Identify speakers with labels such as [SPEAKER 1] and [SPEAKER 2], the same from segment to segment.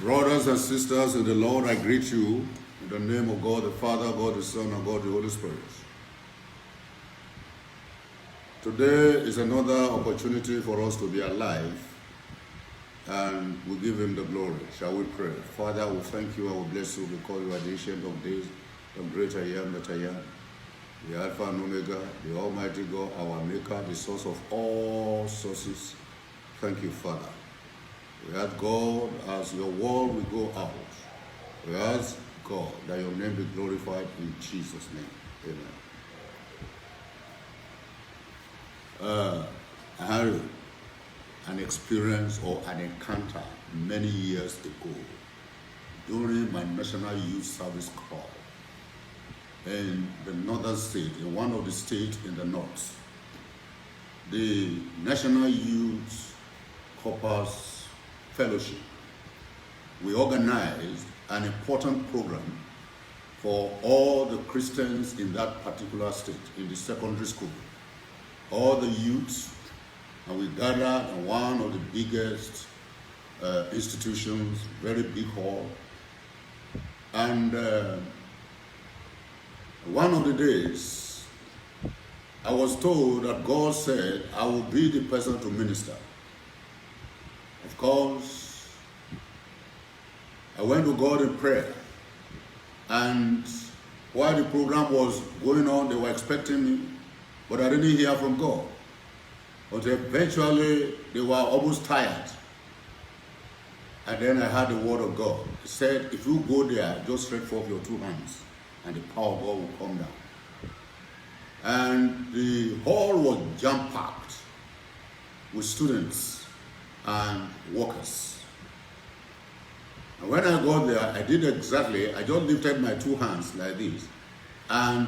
[SPEAKER 1] Brothers and sisters in the Lord, I greet you in the name of God the Father, God the Son, and God the Holy Spirit. Today is another opportunity for us to be alive, and we give Him the glory. Shall we pray? Father, we thank you and we bless you because you are the ancient of days, the great I am that I am, the Alpha and Omega, the Almighty God, our Maker, the source of all sources. Thank you, Father. We ask God, as your word will go out, we ask God that your name be glorified in Jesus' name. Amen. I had an experience or an encounter many years ago during my National Youth Service Corps in the northern state, in one of the states in the north. The National Youth Corps Fellowship, we organized an important program for all the Christians in that particular state, in the secondary school. All the youths, and we gathered in one of the biggest institutions, very big hall. And one of the days, I was told that God said, I will be the person to minister. Of course, I went to God in prayer, and while the program was going on, they were expecting me, but I didn't hear from God. But eventually, they were almost tired. And then I heard the word of God. He said, if you go there, just stretch forth your two hands, and the power of God will come down. And the hall was jam-packed with students and workers. And when I got there, I did exactly, I just lifted my two hands like this, and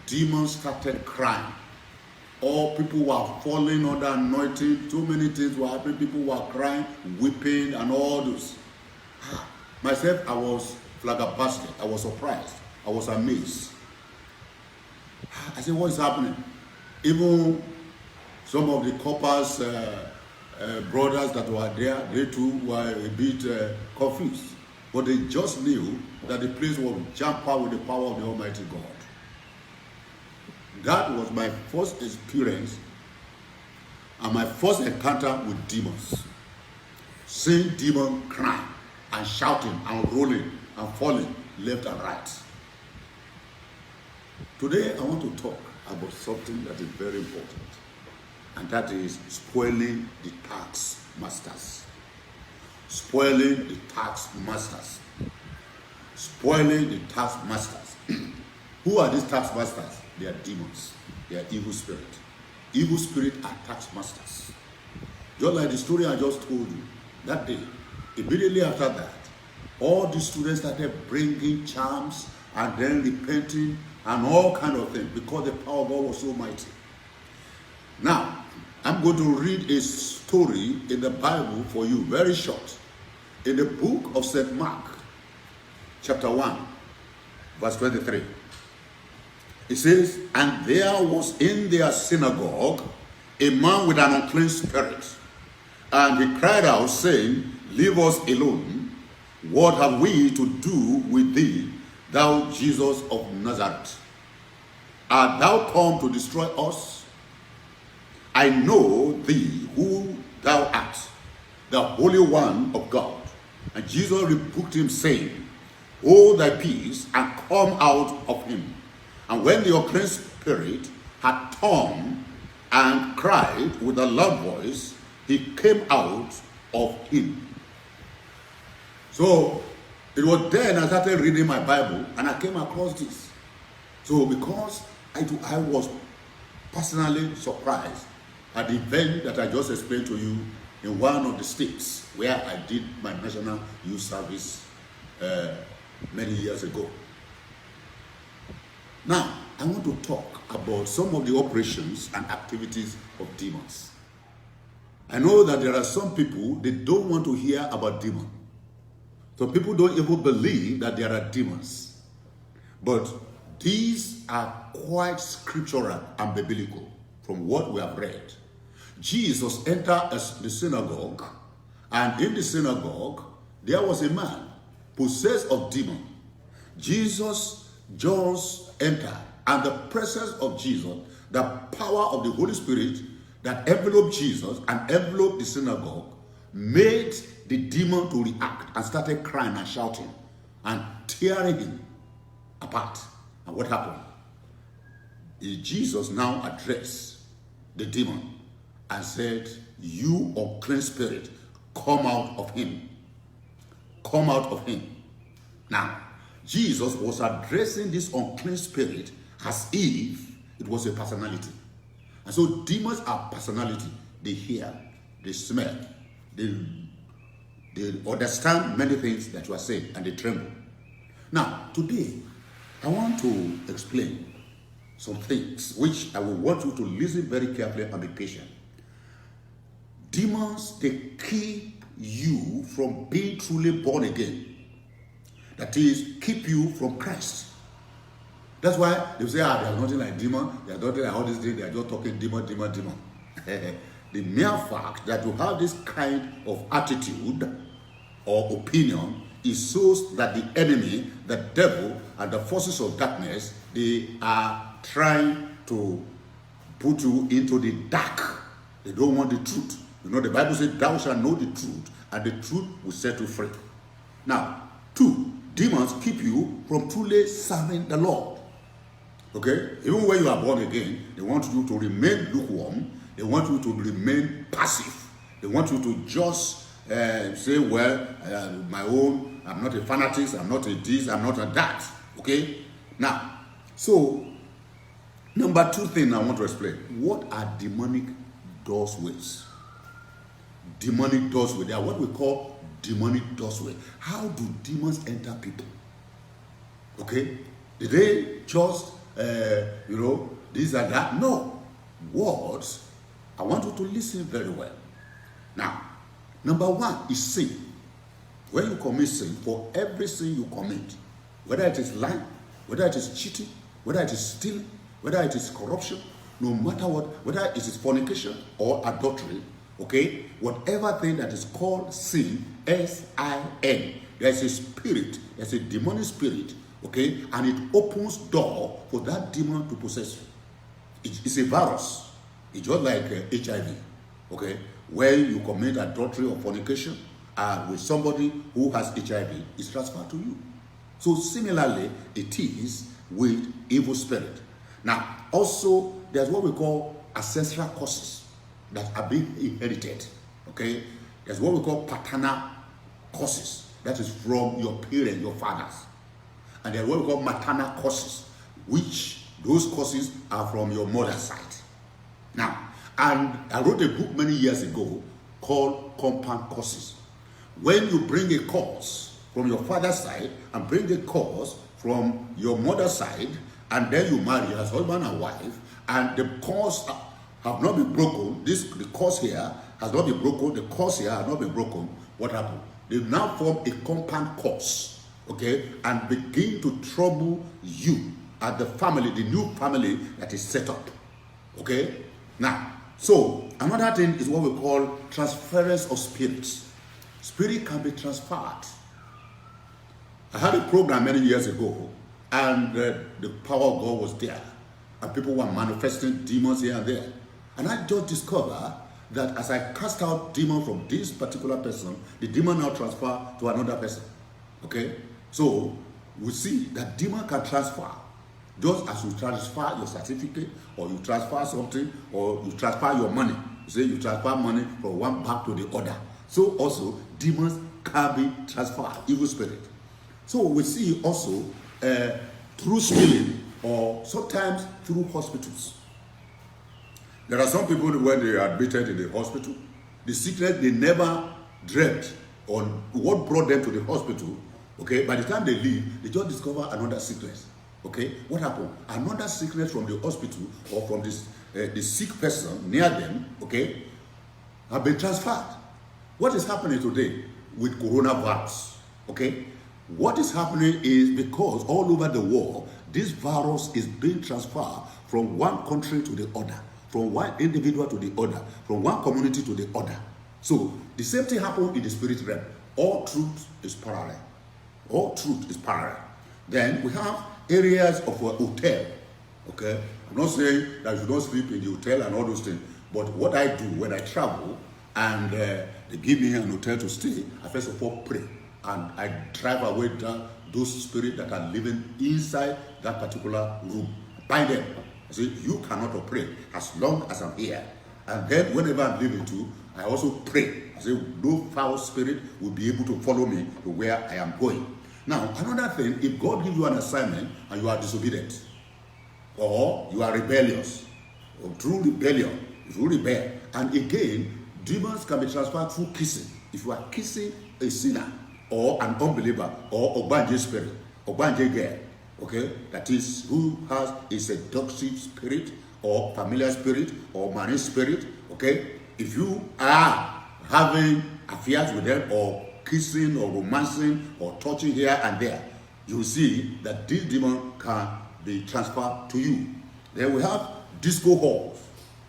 [SPEAKER 1] demons started crying. All people were falling under anointing, too many things were happening, people were crying, weeping, and all this. Myself, I was flabbergasted, I was surprised, I was amazed. I said, what is happening? Even some of the corpers, brothers that were there, they too were a bit confused. But they just knew that the place was jam-packed with the power of the Almighty God. That was my first experience and my first encounter with demons. Seeing demons crying and shouting and rolling and falling left and right. Today I want to talk about something that is very important. And that is spoiling the tax masters. Spoiling the tax masters. Spoiling the tax masters. Who are these tax masters? They are demons. They are evil spirits. Evil spirits are tax masters. Just like the story I just told you, that day, immediately after that, all the students started bringing charms and then repenting and all kind of things because the power of God was so mighty. Now, I'm going to read a story in the Bible for you, very short. In the book of St. Mark, chapter 1, verse 23. It says, and there was in their synagogue a man with an unclean spirit. And he cried out, saying, leave us alone. What have we to do with thee, thou Jesus of Nazareth? Art thou come to destroy us? I know thee who thou art, the Holy One of God. And Jesus rebuked him, saying, hold thy peace, and come out of him. And when the unclean spirit had turned and cried with a loud voice, he came out of him. So it was then I started reading my Bible, and I came across this. So because I was personally surprised at the event that I just explained to you in one of the states where I did my National Youth Service many years ago. Now, I want to talk about some of the operations and activities of demons. I know that there are some people, they don't want to hear about demons. Some people don't even believe that there are demons. But these are quite scriptural and biblical from what we have read. Jesus entered the synagogue, and in the synagogue, there was a man possessed of demon. Jesus just entered, and the presence of Jesus, the power of the Holy Spirit that enveloped Jesus and enveloped the synagogue, made the demon to react and started crying and shouting and tearing him apart. And what happened? Jesus now addressed the demon and said, "You unclean spirit, come out of him. Come out of him." Now, Jesus was addressing this unclean spirit as if it was a personality. And so demons are personality. They hear, they smell, they understand many things that you are saying, and they tremble. Now, today, I want to explain some things which I will want you to listen very carefully and be patient. Demons, they keep you from being truly born again. That is, keep you from Christ. That's why they say, there's nothing like demon, there's nothing like all these things, they are just talking demon. The mere fact that you have this kind of attitude or opinion, it shows that the enemy, the devil, and the forces of darkness, they are trying to put you into the dark. They don't want the truth. You know, the Bible says, "Thou shalt know the truth, and the truth will set you free." Now, 2, demons keep you from truly serving the Lord. Okay? Even when you are born again, they want you to remain lukewarm. They want you to remain passive. They want you to just say, "Well, my own, I'm not a fanatic, I'm not a this, I'm not a that." Okay? Now, so, number 2 thing I want to explain. What are demonic doorways? Demonic doorways. They are what we call demonic doorways. How do demons enter people? Okay? Did they just, this and that? No. Words. I want you to listen very well. Now, number 1 is sin. When you commit sin, for every sin you commit, whether it is lying, whether it is cheating, whether it is stealing, whether it is corruption, no matter what, whether it is fornication or adultery, okay, whatever thing that is called sin, S-I-N, there's a spirit, there's a demonic spirit, okay, and it opens door for that demon to possess you. It's a virus. It's just like HIV, okay? When you commit adultery or fornication with somebody who has HIV, it's transferred to you. So similarly, it is with evil spirit. Now, also, there's what we call ancestral curses that are being inherited, okay? There's what we call paternal curses. That is from your parents, your fathers. And there's what we call maternal curses, which those curses are from your mother's side. Now, and I wrote a book many years ago called Compound Curses. When you bring a curse from your father's side and bring a curse from your mother's side, and then you marry as husband and wife, and the curse have not been broken, the curse here has not been broken, the curse here has not been broken, what happened? They now form a compound curse, okay, and begin to trouble you and the family, the new family that is set up, okay? Now, so another thing is what we call transference of spirits. Spirit can be transferred. I had a program many years ago, and the power of God was there, and people were manifesting demons here and there. And I just discovered that as I cast out demon from this particular person, the demon now transfer to another person. Okay? So we see that demon can transfer. Just as you transfer your certificate, or you transfer something, or you transfer your money. You say you transfer money from one bank to the other. So also, demons can be transferred, evil spirit. So we see also through stealing, or sometimes through hospitals. There are some people when they are admitted in the hospital, the sickness they never dreamt on what brought them to the hospital. Okay, by the time they leave, they just discover another sickness. Okay, what happened? Another sickness from the hospital or from this the sick person near them, okay, have been transferred. What is happening today with coronavirus? Okay, what is happening is because all over the world, this virus is being transferred from one country to the other, from one individual to the other, from one community to the other. So the same thing happened in the spirit realm. All truth is parallel. All truth is parallel. Then we have areas of a hotel. Okay? I'm not saying that you don't sleep in the hotel and all those things. But what I do when I travel and they give me an hotel to stay, I first of all pray. And I drive away those spirits that are living inside that particular room. Bind them. I say, you cannot operate as long as I'm here. And then whenever I'm leaving too, I also pray. I say, no foul spirit will be able to follow me to where I am going. Now, another thing, if God gives you an assignment and you are disobedient, or you are rebellious, or through rebellion, if you rebel, and again, demons can be transferred through kissing. If you are kissing a sinner, or an unbeliever, or Ogbanje spirit, Ogbanje girl, okay, that is, who has a seductive spirit, or familiar spirit, or marine spirit, okay, if you are having affairs with them, or kissing, or romancing, or touching here and there, you see that this demon can be transferred to you. Then we have disco halls,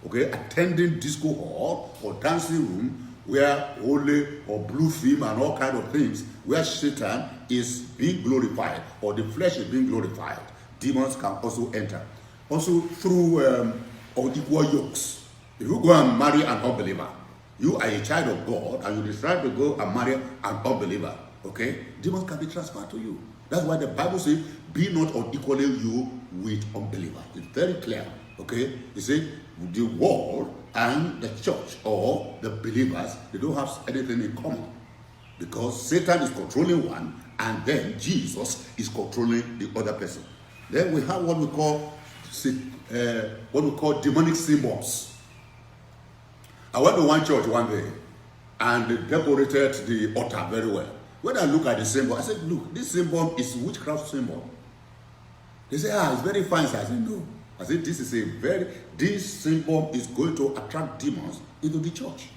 [SPEAKER 1] okay, attending disco hall or dancing room where holy or blue film and all kind of things, where Satan is being glorified or the flesh is being glorified. Demons can also enter. Also through unequal yokes. If you go and marry an unbeliever, you are a child of God and you decide to go and marry an unbeliever, okay, demons can be transferred to you. That's why the Bible says, be not unequally you with unbeliever. It's very clear, okay? It says, the world and the church or the believers, they don't have anything in common. Because Satan is controlling one and then Jesus is controlling the other person. Then we have what we call demonic symbols. I went to one church one day and they decorated the altar very well. When I look at the symbol, I said, look, this symbol is witchcraft symbol. They say, it's very fine. So I said, no. I said, this symbol is going to attract demons into the church.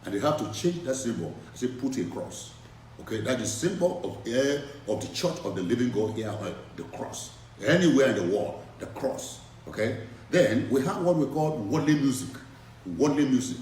[SPEAKER 1] And they have to change that symbol. I said, put a cross. Okay, that is symbol of the church of the living God here on the cross. Anywhere in the world, the cross. Okay? Then we have what we call worldly music. Worldly music.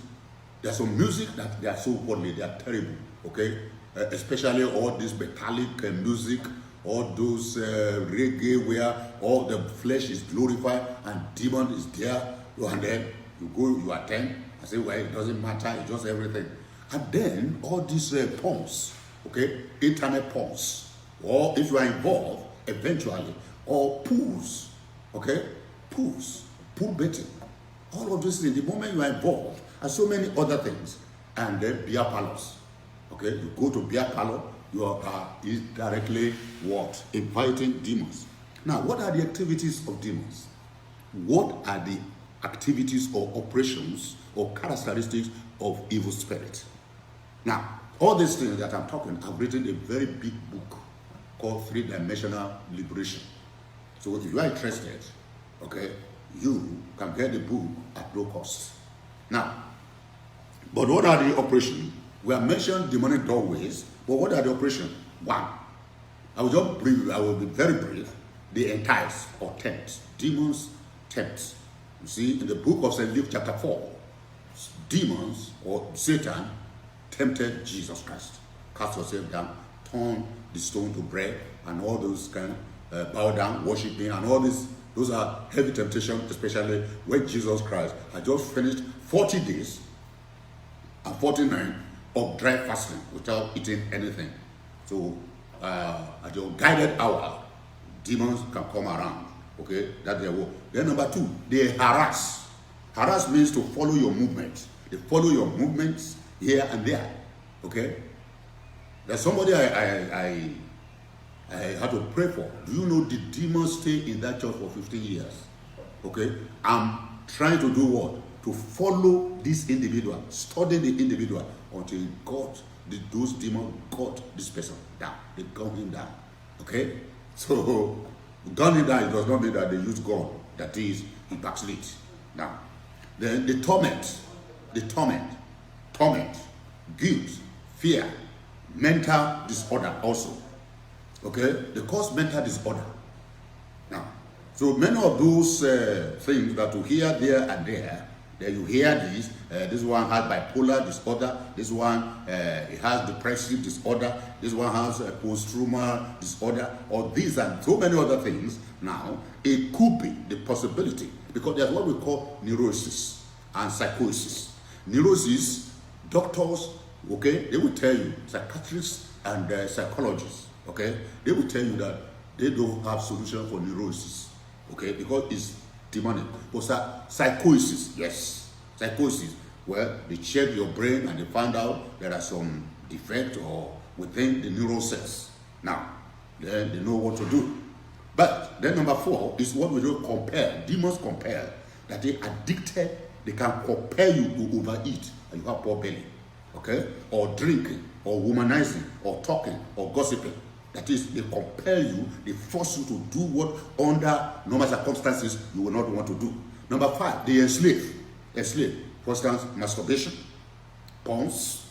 [SPEAKER 1] There's some music that they are so worldly, they are terrible. Okay? Especially all this metallic music, all those reggae where all the flesh is glorified and demon is there, and then you go, you attend, I say, well, it doesn't matter, it's just everything. And then all these pumps, okay, internet pumps, or if you are involved, eventually, or pools, okay, pools, pool betting, all of these things, the moment you are involved, and so many other things, and then beer parlors. Okay, you go to beer parlor, you are directly what? Inviting demons. Now, what are the activities of demons? What are the activities or operations or characteristics of evil spirit? Now, all these things that I'm talking, I've written a very big book called 3-Dimensional Liberation. So if you are interested, okay, you can get the book at no cost. Now, but what are the operations? We have mentioned demonic doorways, but what are the operations? One, I will be very brief. The entice or tempt. Demons tempt. You see, in the book of St. Luke chapter 4, demons or Satan tempted Jesus Christ. Cast yourself down, turn the stone to bread, and all those kind of bow down, worship me, and all this. Those are heavy temptations, especially when Jesus Christ had just finished 40 days and 49 of dry fasting without eating anything. So at your guided hour, demons can come around. Okay, that's their work. Then number 2, they harass. Harass means to follow your movement. They follow your movements here and there. Okay, there's somebody I had to pray for. Do you know the demons stay in that church for 15 years? Okay, I'm trying to do what? To follow this individual, study the individual until those demons got this person down. They gun him down. Okay? So, gun him down, it does not mean that they use gun. That is, he backslid. Now, then the torment, guilt, fear, mental disorder also. Okay? They cause mental disorder. Now, so many of those things that you hear there and there, Then you hear this one has bipolar disorder, this one he has depressive disorder, this one has a post-traumatic disorder, or these and so many other things. Now, it could be the possibility, because there's what we call neurosis and psychosis. Neurosis, doctors, okay, they will tell you, psychiatrists and psychologists, okay, they will tell you that they don't have solution for neurosis, okay, because it's demonic. But psychosis, yes, psychosis, well, they check your brain and they found out there are some defect or within the neural cells. Now, then they know what to do. But then number 4 is what we do compare. Demons compare. That they addicted, they can compel you to overeat and you have poor belly, okay, or drinking, or womanizing, or talking, or gossiping. That is, they compel you, they force you to do what under normal circumstances you will not want to do. Number 5, they enslave. Enslave. For instance, masturbation, porns,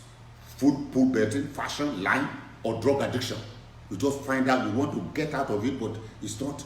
[SPEAKER 1] food betting, fashion, lying, or drug addiction. You just find out you want to get out of it, but it's not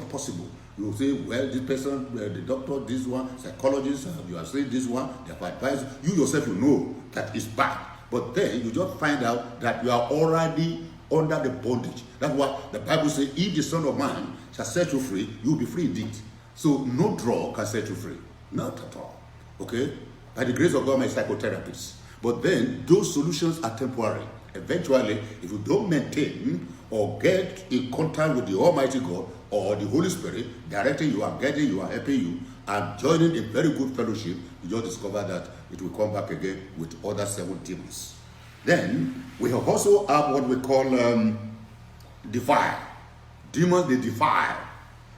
[SPEAKER 1] possible. You say, well, this person, the doctor, this one, psychologist, you are saying this one, they have advised you yourself, you know that it's bad. But then you just find out that you are already under the bondage. That's what the Bible says, if the Son of Man shall set you free, you will be free indeed. So no drug can set you free. Not at all. Okay? By the grace of God, my psychotherapist. But then those solutions are temporary. Eventually, if you don't maintain or get in contact with the Almighty God or the Holy Spirit, directing you and guiding you and helping you and joining a very good fellowship, you just discover that it will come back again with other 7 demons. Then we also have what we call defile. Demons, they defile.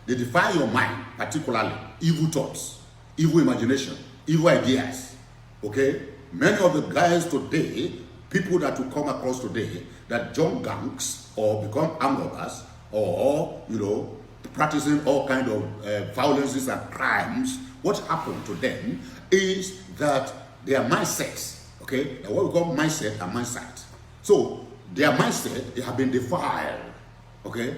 [SPEAKER 1] They defile your mind, particularly evil thoughts, evil imagination, evil ideas. Okay? Many of the guys today, people that you come across today, that join gangs or become armed robbers or, practicing all kind of violences and crimes, what happened to them is that their mindsets, okay, what we call mindset and mindset. So their mindset, they have been defiled, okay?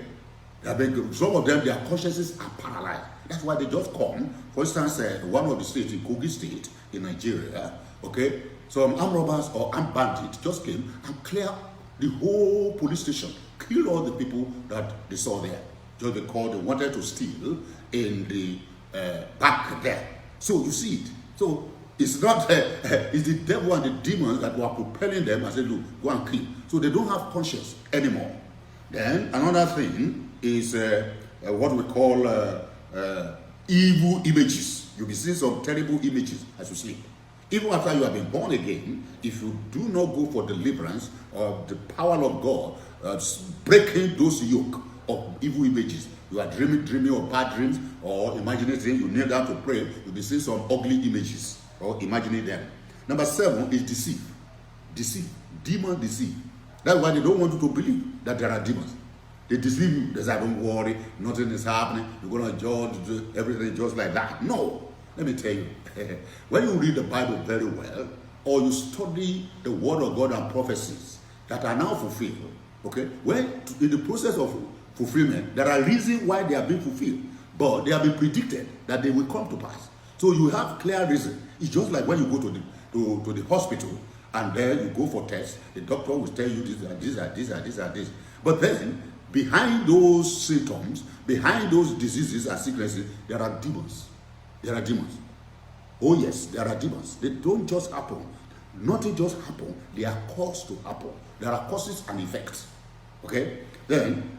[SPEAKER 1] Some of them, their consciences are paralyzed. That's why they just come. For instance, one of the states, in Kogi State, in Nigeria, okay, some armed robbers or armed bandits just came and cleared the whole police station, killed all the people that they saw there. Just because they wanted to steal in the back there. So you see it. So it's not, it's the devil and the demons that were propelling them and said, look, go and kill. So they don't have conscience anymore. Then another thing is what we call evil images. You'll be seeing some terrible images as you sleep. Even after you have been born again, if you do not go for deliverance of the power of God, breaking those yoke of evil images, you are dreaming of bad dreams or imagining things, you kneel down to pray, you'll be seeing some ugly images or imagining them. Number 7 is deceive. Deceive. Demon deceive. That's why they don't want you to believe that there are demons. They deceive you. They say, don't worry, nothing is happening, you're going to judge everything just like that. No. Let me tell you, when you read the Bible very well, or you study the Word of God and prophecies that are now fulfilled, okay, when in the process of fulfillment, there are reasons why they are being fulfilled, but they have been predicted that they will come to pass. So you have clear reason. It's just like when you go to the hospital and then you go for tests, the doctor will tell you this. But then, behind those symptoms, behind those diseases and sicknesses, there are demons. There are demons. Oh yes, there are demons. They don't just happen. Nothing just happen. They are caused to happen. There are causes and effects. Okay? Then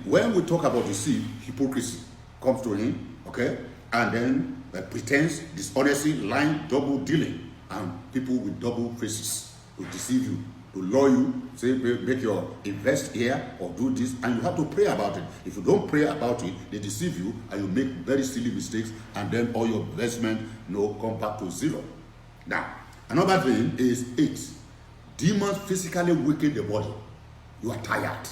[SPEAKER 1] when we talk about deceit, hypocrisy comes to him. Okay? And then pretense, dishonesty, lying, double dealing, and people with double faces to deceive you, to lure you, say, make your invest here or do this, and you have to pray about it. If you don't pray about it, they deceive you and you make very silly mistakes, and then all your investment come back to zero. Now, another thing is 8. Demons physically weaken the body. You are tired.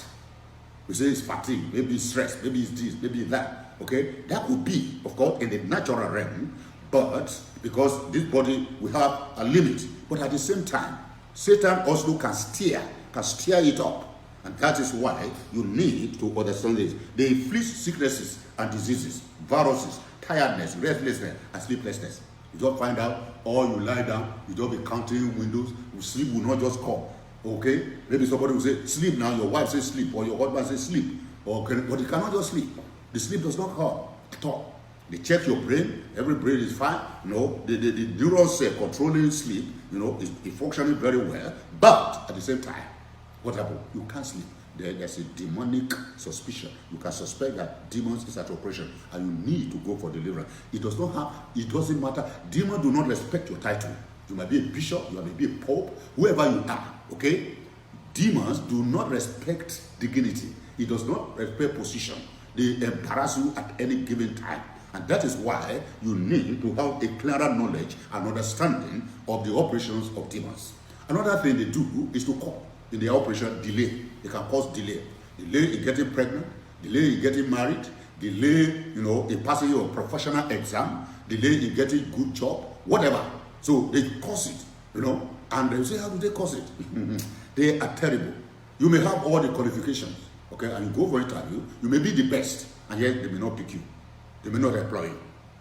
[SPEAKER 1] We say it's fatigue, maybe it's stress, maybe it's this, maybe it's that. Okay, that could be, of course, in the natural realm, but because this body will have a limit. But at the same time, Satan also can steer it up. And that is why you need to understand this. They inflict sicknesses and diseases, viruses, tiredness, restlessness, and sleeplessness. You just find out, or you lie down, you just be counting windows, sleep will not just come. Okay? Maybe somebody will say, sleep now, your wife says sleep, or your husband says sleep. But you cannot just sleep. The sleep does not come at all. They check your brain, every brain is fine. The neurons controlling sleep, is functioning very well. But at the same time, what happened? You can't sleep. There's a demonic suspicion. You can suspect that demons is at operation, and you need to go for deliverance. It doesn't matter. Demons do not respect your title. You might be a bishop, you might be a pope, whoever you are, okay? Demons do not respect dignity. It does not respect position. They embarrass you at any given time. And that is why you need to have a clearer knowledge and understanding of the operations of demons. Another thing they do is to cause in their operation delay. They can cause delay. Delay in getting pregnant, delay in getting married, delay, in passing your professional exam, delay in getting good job, whatever. So they cause it, and they say, how do they cause it? They are terrible. You may have all the qualifications, okay, and you go for interview, you may be the best, and yet they may not pick you. They may not employ you.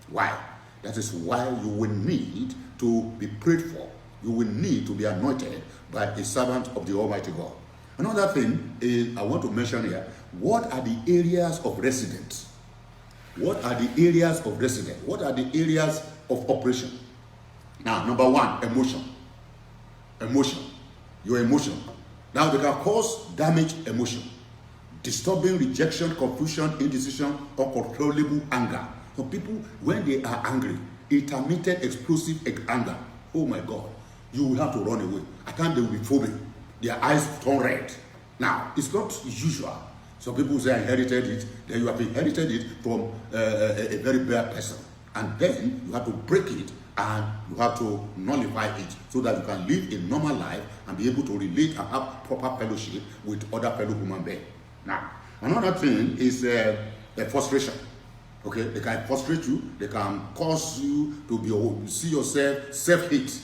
[SPEAKER 1] Why? That is why you will need to be prayed for. You will need to be anointed by a servant of the Almighty God. Another thing is, I want to mention here, what are the areas of residence? What are the areas of residence? What are the areas of operation? Now, number one, emotion. Emotion. Your emotion. Now, they can cause damaged emotion. Disturbing rejection, confusion, indecision, uncontrollable anger. So people, when they are angry, intermittent explosive anger, oh my God, you will have to run away. At times they will be foaming. Their eyes turn red. Now, it's not usual. Some people say I inherited it. Then you have inherited it from a very bad person. And then you have to break it and you have to nullify it so that you can live a normal life and be able to relate and have proper fellowship with other fellow human beings. Now, another thing is frustration. Okay, they can frustrate you. They can cause you to see yourself self-hate.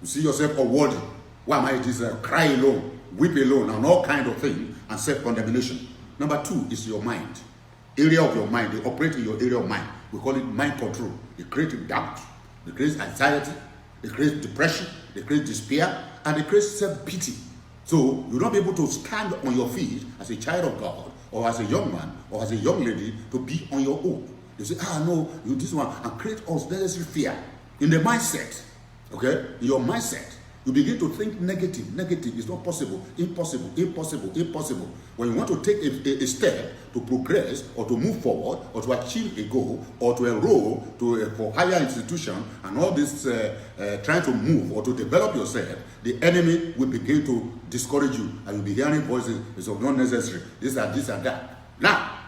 [SPEAKER 1] You see yourself unworthy. Why am I this? Cry alone, weep alone, and all kind of things, and self-condemnation. Number two is your mind. Area of your mind. They operate in your area of mind. We call it mind control. They create doubt. They create anxiety. They create depression. They create despair. And they create self-pity. So you'll not be able to stand on your feet as a child of God, or as a young man, or as a young lady, to be on your own. They say, no, you this one, and create unnecessary fear. In the mindset, okay, in your mindset, you begin to think negative. It's not possible, impossible. When you want to take a step to progress or to move forward or to achieve a goal or to enroll for higher institution and all this trying to move or to develop yourself, the enemy will begin to discourage you and you'll be hearing voices, it's not necessary, this and that. Now,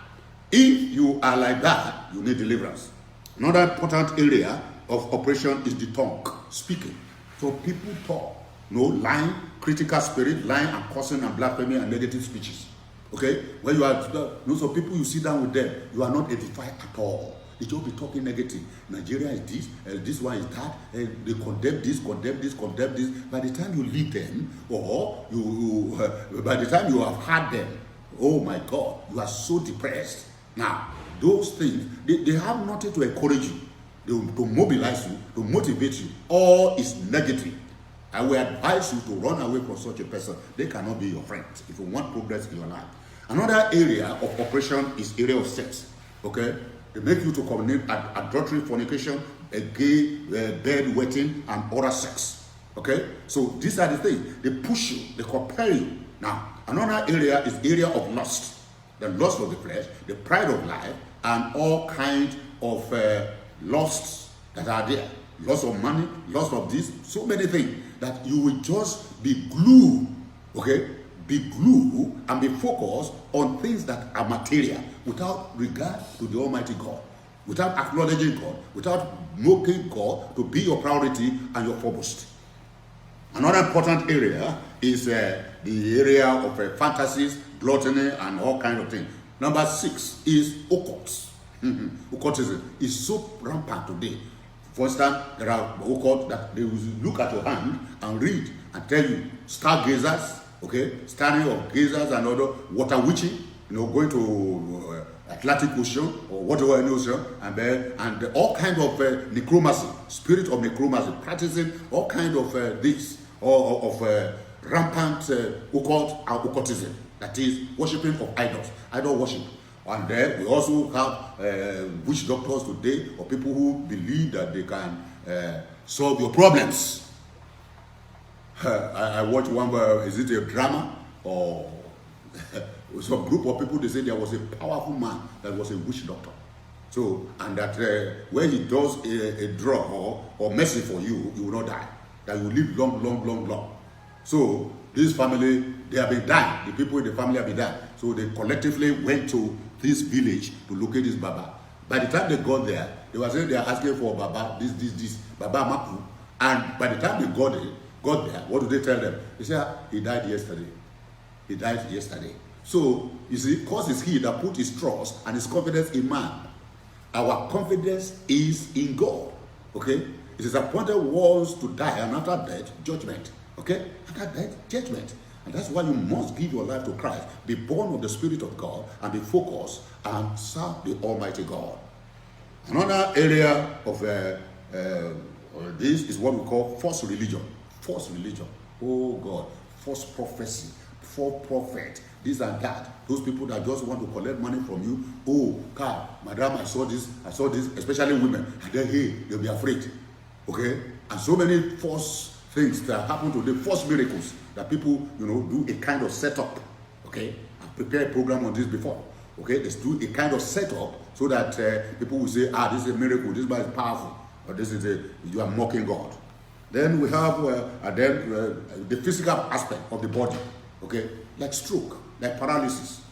[SPEAKER 1] if you are like that, you need deliverance. Another important area of operation is the tongue, speaking. So people talk, lying, critical spirit, lying and cursing and blasphemy and negative speeches. Okay? When you are, some people you sit down with them, you are not edified at all. They just be talking negative. Nigeria is this, this one is that, they condemn this. By the time you leave them, or by the time you have had them, oh my God, you are so depressed. Now, those things, they have nothing to encourage you. To mobilize you, to motivate you, all is negative. I will advise you to run away from such a person. They cannot be your friends if you want progress in your life. Another area of operation is area of sex. Okay, they make you to commit adultery, fornication, gay, bedwetting, and oral sex. Okay, so these are the things. They push you, they compel you. Now, another area is area of lust. The lust of the flesh, the pride of life, and all kinds of lusts that are there. Loss of money, loss of this, so many things that you will just be glued, okay? Be glued and be focused on things that are material without regard to the Almighty God, without acknowledging God, without making God to be your priority and your foremost. Another important area is the area of fantasies, gluttony, and all kinds of things. Number 6 is occults. Occultism is so rampant today. For instance, there are occult that they will look at your hand and read and tell you stargazers, okay, starting of gazers and other water witching, going to Atlantic Ocean or whatever any ocean, and all kind of necromancy, spirit of necromancy, practicing all kind of this or of rampant occultism, that is worshiping of idols, idol worship. And then we also have witch doctors today, or people who believe that they can solve your problems. I watched one, is it a drama or some group of people? They say there was a powerful man that was a witch doctor. So, and that when he does a drug or mercy for you, you will not die. That you will live long, long, long, long. So, this family, they have been dying. The people in the family have been dying. So, they collectively went to this village to locate this Baba. By the time they got there, they were saying they are asking for Baba, this, Baba Maku. And by the time they got there, what do they tell them? They say, he died yesterday. He died yesterday. So, you see, because it's he that put his trust and his confidence in man. Our confidence is in God. Okay? It is appointed once to die, and after death, judgment. Okay? After death, judgment. And that's why you must give your life to Christ. Be born of the Spirit of God and be focused and serve the Almighty God. Another area of this is what we call false religion. False religion. Oh God. False prophecy. False prophet. This and that. Those people that just want to collect money from you. Oh, God, madam, I saw this, especially women. And then, hey, they'll be afraid. Okay? And so many false things that happen to them, false miracles that people, do a kind of setup. Okay? I've prepared a program on this before. Okay? Let's do a kind of setup so that people will say, this is a miracle, this man is powerful, or this is you are mocking God. Then we have the physical aspect of the body. Okay? Like stroke, like paralysis,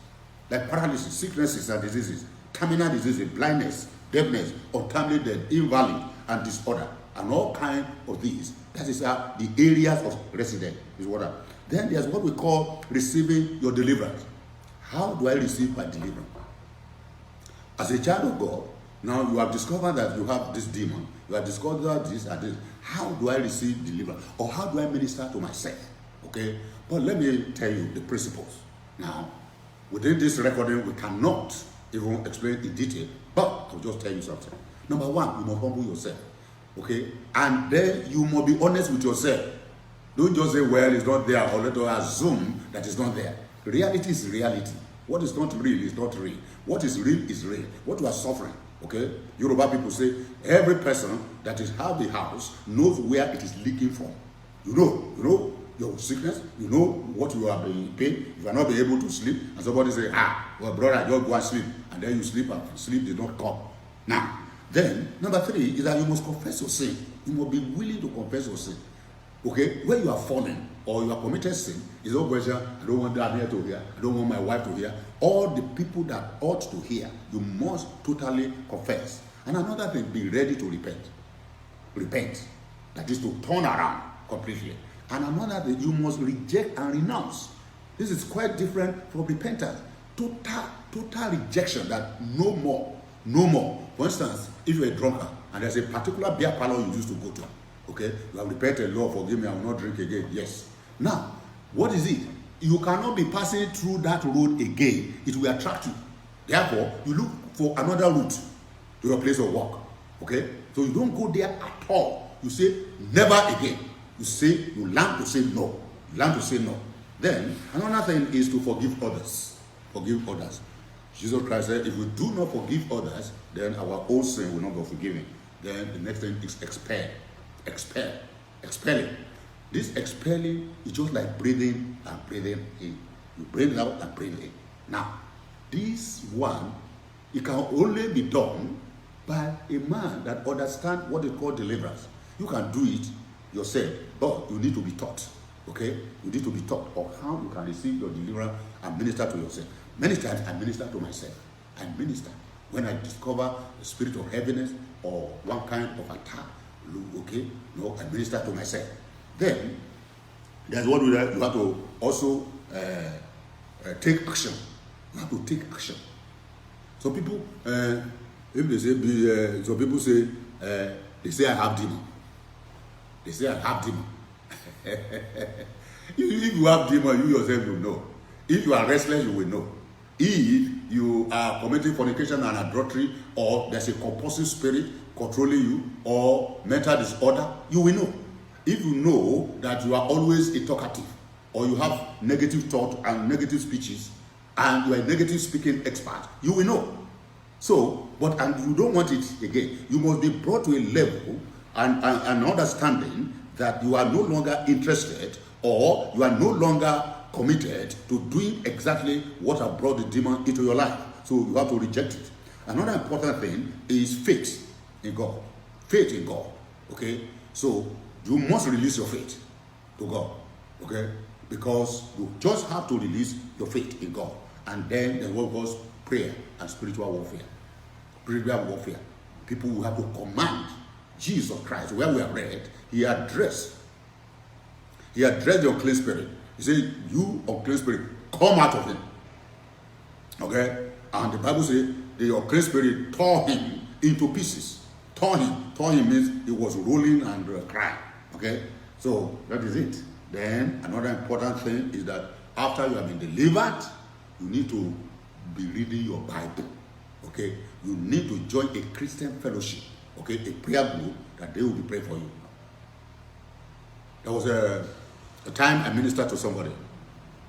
[SPEAKER 1] sicknesses and diseases, terminal diseases, blindness, deafness, untimely death, invalid, and disorder, and all kinds of these. That is the areas of residence. Then there's what we call receiving your deliverance. How do I receive my deliverance? As a child of God, now you have discovered that you have this demon. You have discovered this and this. How do I receive deliverance? Or how do I minister to myself? Okay? But let me tell you the principles. Now, within this recording, we cannot even explain in detail, but I'll just tell you something. Number one, you must humble yourself. Okay? And then you must be honest with yourself. Don't just say, well, it's not there, or let us assume that it's not there. Reality is reality. What is not real is not real. What is real is real. What you are suffering. Okay? Yoruba people say, every person that is have a house knows where it is leaking from. You know your sickness, you know what you are being paid. If you are not being able to sleep, and somebody say, well, brother, just go and sleep, and then you sleep, and sleep did not come. Now, then, number three is that you must confess your sin. You must be willing to confess your sin. Okay? When you are fallen, or you are committed sin, it's no question, I don't want Daniel to hear, I don't want my wife to hear. All the people that ought to hear, you must totally confess. And another thing, be ready to repent. Repent. That is to turn around completely. And another thing, you must reject and renounce. This is quite different from repentance. Total rejection, that no more. For instance, if you're a drunkard and there's a particular beer parlor you used to go to, okay, you have repented, Lord, forgive me, I will not drink again. Yes. Now, what is it? You cannot be passing through that road again. It will attract you. Therefore, you look for another route to your place of work. Okay? So you don't go there at all. You say, never again. You learn to say no. Then, another thing is to forgive others. Forgive others. Jesus Christ said, if we do not forgive others, then our own sin will not be forgiven. Then the next thing is expel. Expelling. This expelling is just like breathing and breathing in. You breathe out and breathe in. Now, this one, it can only be done by a man that understands what is called deliverance. You can do it yourself, but you need to be taught. Okay? You need to be taught of how you can receive your deliverance and minister to yourself. Many times I minister to myself. I minister when I discover the spirit of heaviness or one kind of attack. Okay? No, I minister to myself. Then there's what you have to also take action. You have to take action. Some people, if they say, some people say, they say I have demon. They say I have demon. If you have demon, you yourself will know. If you are restless, you will know. If you are committing fornication and adultery, or there's a compulsive spirit controlling you, or mental disorder, you will know. If you know that you are always a talkative, or you have negative thought and negative speeches, and you are a negative speaking expert, you will know. So, and you don't want it again. You must be brought to a level and understanding that you are no longer interested, or you are no longer committed to doing exactly what has brought the demon into your life. So you have to reject it. Another important thing is faith in God. Faith in God. Okay? So you must release your faith to God. Okay? Because you just have to release your faith in God. And then the word goes prayer and spiritual warfare. Spiritual warfare. People will have to command Jesus Christ. Where we have read, he addressed the unclean spirit. He said, you unclean spirit, come out of him. Okay? And the Bible says the unclean spirit tore him into pieces. Tore him. Tore him means he was rolling and crying. Okay? So that is it. Then another important thing is that after you have been delivered, you need to be reading your Bible. Okay? You need to join a Christian fellowship. Okay? A prayer group that they will be praying for you. There was a time I ministered to somebody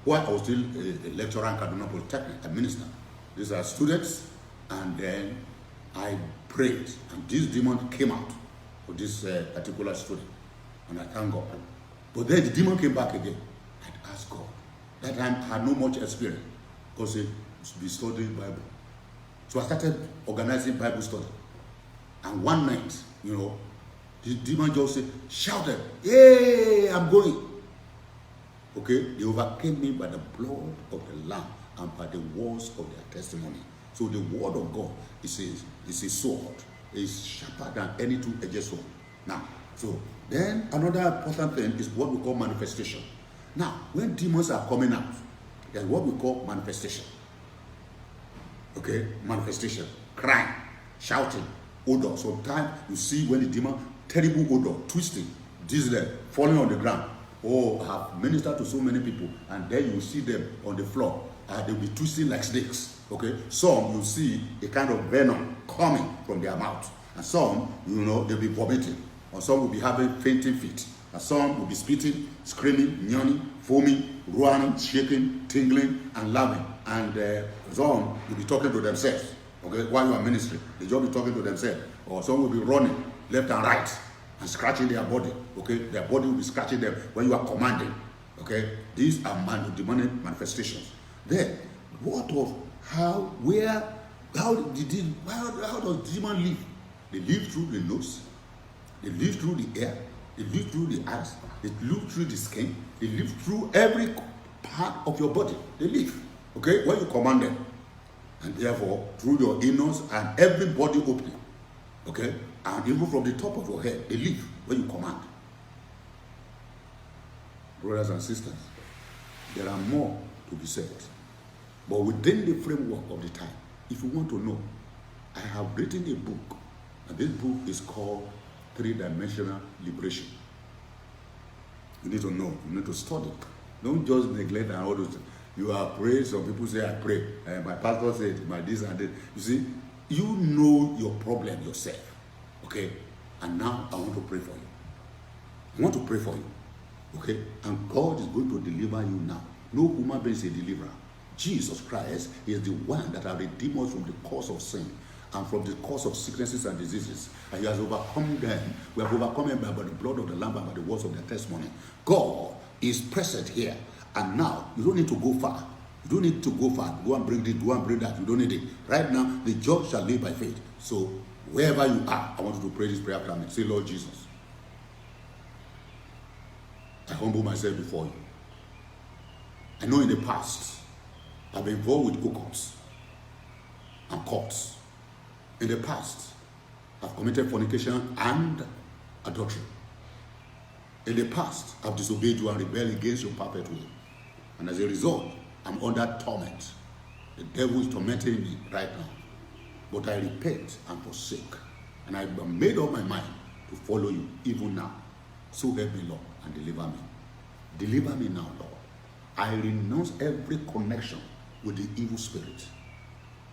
[SPEAKER 1] while I was still a lecturer in Kaduna Polytechnic. I ministered. These are students, and then I prayed, and this demon came out for this particular student, and I thank God. But then the demon came back again. I asked God. That time I had no much experience, because he should be studying Bible. So I started organizing Bible study, and one night, the demon just shouted, "Hey, I'm going." Okay, they overcame me by the blood of the Lamb and by the words of their testimony. So the word of God is a sword, is sharper than any two-edged sword. Now, so then another important thing is what we call manifestation. Now, when demons are coming out, there's what we call manifestation. Okay, manifestation, crying, shouting, odor. Sometimes you see when the demon, terrible odor, twisting, dizziness, falling on the ground. Oh, I have ministered to so many people, and then you see them on the floor. They'll be twisting like snakes. Okay, some you see a kind of venom coming from their mouth, and some, they'll be vomiting, or some will be having fainting fit, and some will be spitting, screaming, yawning, foaming, running, shaking, tingling, and laughing, and some will be talking to themselves. Okay, while you are ministering, they just be talking to themselves, or some will be running left and right and scratching their body. Okay, their body will be scratching them when you are commanding. Okay, these are demonic manifestations. Then, how does demon live? They live through the nose, they live through the air, they live through the eyes, they live through the skin, they live through every part of your body. They live. Okay, when you command them, and therefore through your innards and every body opening. Okay, and even from the top of your head, they live when you command. Brothers and sisters, there are more to be said. But within the framework of the time, if you want to know, I have written a book, and this book is called Three-Dimensional Liberation. You need to know, you need to study. Don't just neglect and all those things. You are praying, some people say, I pray. My pastor said, my this and that. You see, you know your problem yourself. Okay? And now I want to pray for you. I want to pray for you. Okay? And God is going to deliver you now. No human being is a deliverer. Jesus Christ is the one that has redeemed us from the cause of sin and from the cause of sicknesses and diseases. And he has overcome them. We have overcome them by the blood of the Lamb and by the words of their testimony. God is present here. And now, you don't need to go far. You don't need to go far. Go and bring this, go and bring that. You don't need it. Right now, the just shall live by faith. So, wherever you are, I want you to pray this prayer after me. Say, Lord Jesus, I humble myself before you. I know in the past, I've been involved with occults and cults. In the past, I've committed fornication and adultery. In the past, I've disobeyed you and rebelled against your perfect will. And as a result, I'm under torment. The devil is tormenting me right now. But I repent and forsake. And I've made up my mind to follow you even now. So help me, Lord, and deliver me. Deliver me now, Lord. I renounce every connection with the evil spirit.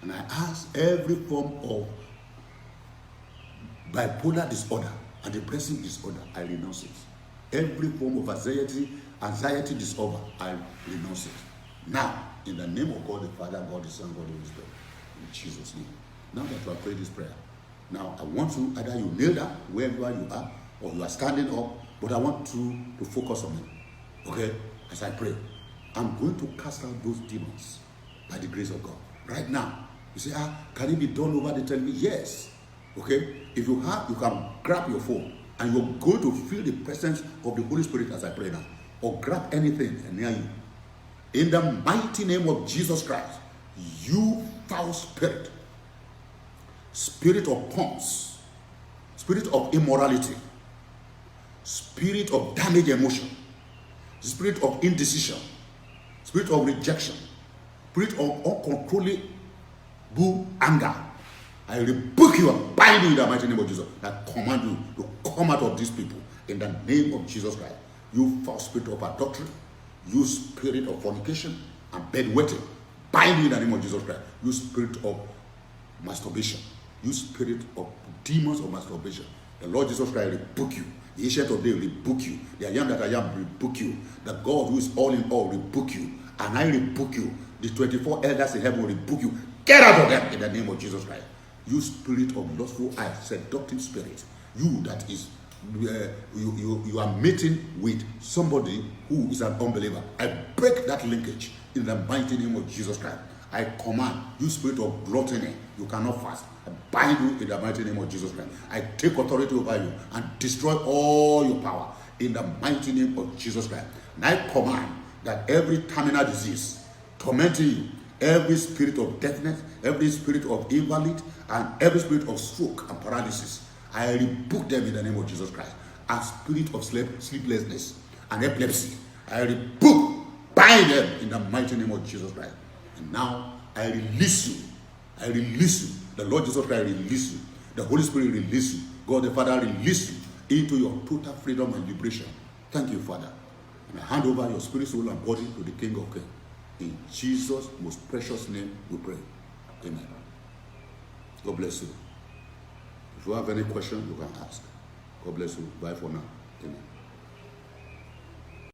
[SPEAKER 1] And I ask every form of bipolar disorder and depressive disorder, I renounce it. Every form of anxiety disorder, I renounce it. Now, in the name of God the Father, God the Son, God the Holy Spirit, in Jesus' name. Now that you have prayed this prayer, now I want you, either you kneel down wherever you are, or you are standing up, but I want you to focus on it. Okay? As I pray, I'm going to cast out those demons by the grace of God. Right now, you say, can it be done over the television? Yes. Okay? If you have, you can grab your phone and you're going to feel the presence of the Holy Spirit as I pray now. Or grab anything near you. In the mighty name of Jesus Christ, you foul spirit, spirit of pawns, spirit of immorality, spirit of damaged emotion, spirit of indecision, spirit of rejection, spirit of uncontrollable anger, I rebuke you and bind you in the mighty name of Jesus. I command you to come out of these people in the name of Jesus Christ. You foul spirit of adultery, you spirit of fornication and bedwetting, bind you in the name of Jesus Christ. You spirit of masturbation, you spirit of demons of masturbation. The Lord Jesus Christ rebuke you. The Ancient of Days rebuke you. The I am that I am rebuke you. The God who is all in all rebuke you. And I rebuke you. The 24 elders in heaven rebuke you. Get out of them in the name of Jesus Christ. You spirit of lustful eyes, seductive spirit. You that is, you are meeting with somebody who is an unbeliever. I break that linkage in the mighty name of Jesus Christ. I command you spirit of gluttony, you cannot fast. I bind you in the mighty name of Jesus Christ. I take authority over you and destroy all your power in the mighty name of Jesus Christ. And I command that every terminal disease tormenting you, every spirit of deafness, every spirit of invalid, and every spirit of stroke and paralysis, I rebuke them in the name of Jesus Christ. And spirit of sleeplessness and epilepsy, I rebuke, bind them in the mighty name of Jesus Christ. And now I release you. I release you. The Lord Jesus Christ release you. The Holy Spirit release you. God the Father release you into your total freedom and liberation. Thank you, Father. And I hand over your spirit, soul, and body to the King of Kings. In Jesus' most precious name we pray. Amen. God bless you. If you have any question, you can ask. God bless you. Bye for now. Amen.